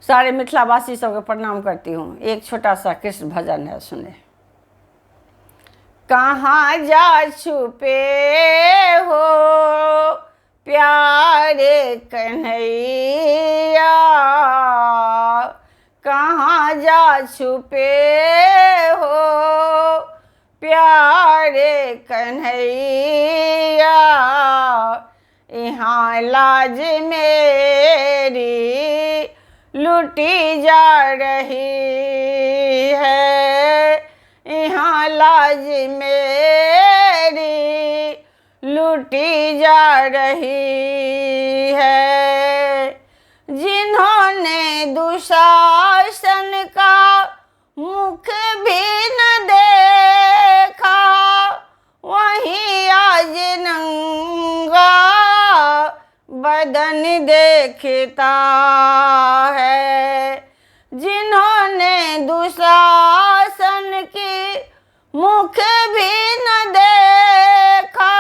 सारे मिथिलावासी सबके प्रणाम करती हूँ। एक छोटा सा कृष्ण भजन है, सुने। कहाँ जा छुपे हो प्यारे कन्हैया, कहाँ जा छुपे हो प्यारे कन्हैया, यहाँ लाज मेरी लुटी जा रही है, यहाँ लाज मेरी लुटी जा रही है। जिन्होंने दुशासन का मुख भी न देखा, वहीं आज नंगा बदन देखता है। जिन्होंने दुशासन की मुख भी न देखा,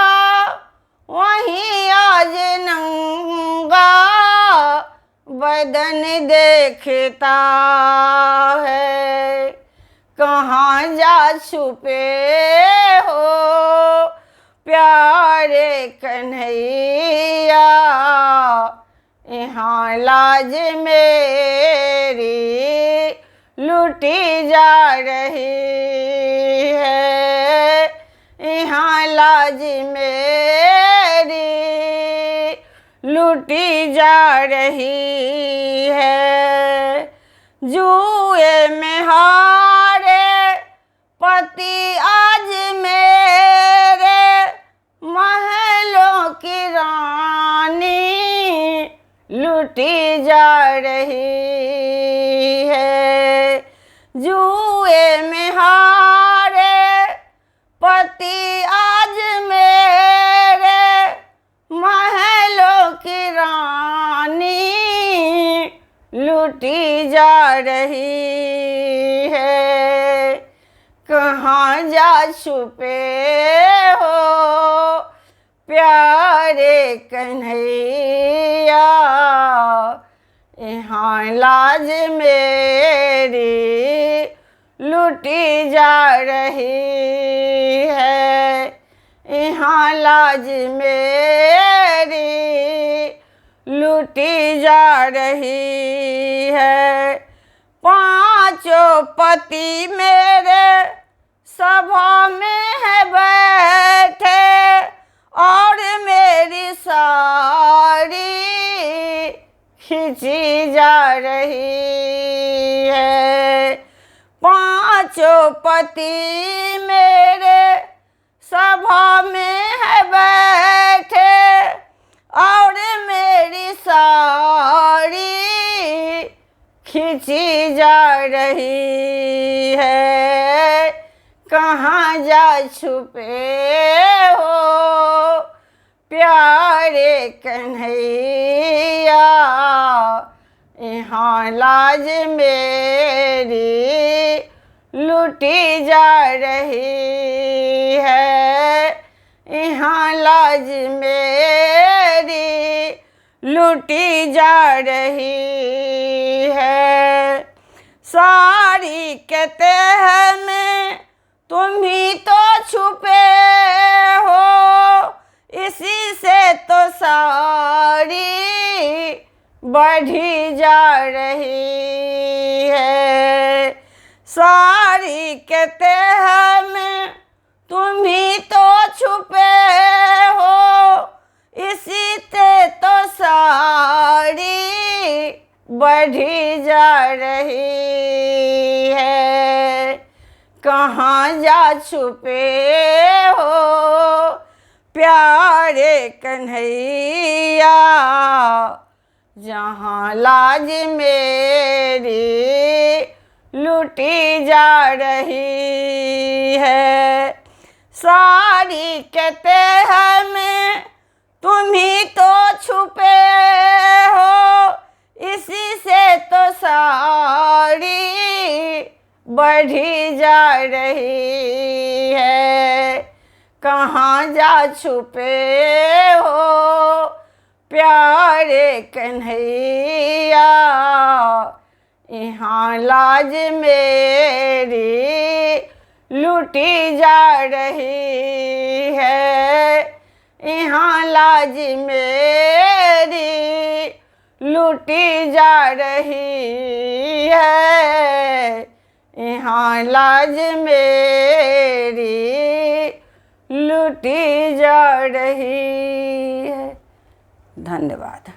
वहीं आज नंगा बदन देखता है। कहाँ जा छुपे हो प्यारे कन्हैया, यहाँ लाज मेरी लुटी जा रही है, यहाँ लाज मेरी लुटी जा रही है। जुए में हारे पति आज मेरे महलों की रानी लुटी जा रही है। जुए में हारे पति आज मेरे महलों की रानी लुटी जा रही है। कहाँ जा छुपे हो प्यारे कन्हैया, यहाँ लाज मेरी लुटी जा रही है, यहाँ लाज मेरी लुटी जा रही है। पांचों पति मेरे सभा में है बैठे, और मेरी साड़ी खींची जा रही है। पांचों पति मेरे सभा में है बैठे, और मेरी साड़ी खींची जा रही है। कहाँ जा छुपे हो प्यारे कन्हैया, यहाँ लाज मेरी लुटी जा रही है, यहाँ लाज मेरी लुटी जा रही है। साड़ी के तह में तुम ही तो छुपे हो, इसी से तो साड़ी बढ़ी जा रही है। साड़ी के तह में तुम ही तो छुपे हो, इसी से तो साड़ी बढ़ी जा रही है। कहाँ जा छुपे हो प्यारे कन्हैया, जहाँ लाज मेरी लुटी जा रही है। साड़ी के तह में तुम ही तो छुपे हो, इसी से तो साड़ी बढ़ी जा रही है। कहाँ जा छुपे हो प्यारे कन्हैया, यहाँ लाज मेरी लूटी जा रही है, यहाँ लाज मेरी लूटी जा रही है, यहाँ लाज मेरी लूटी जा रही है। धन्यवाद।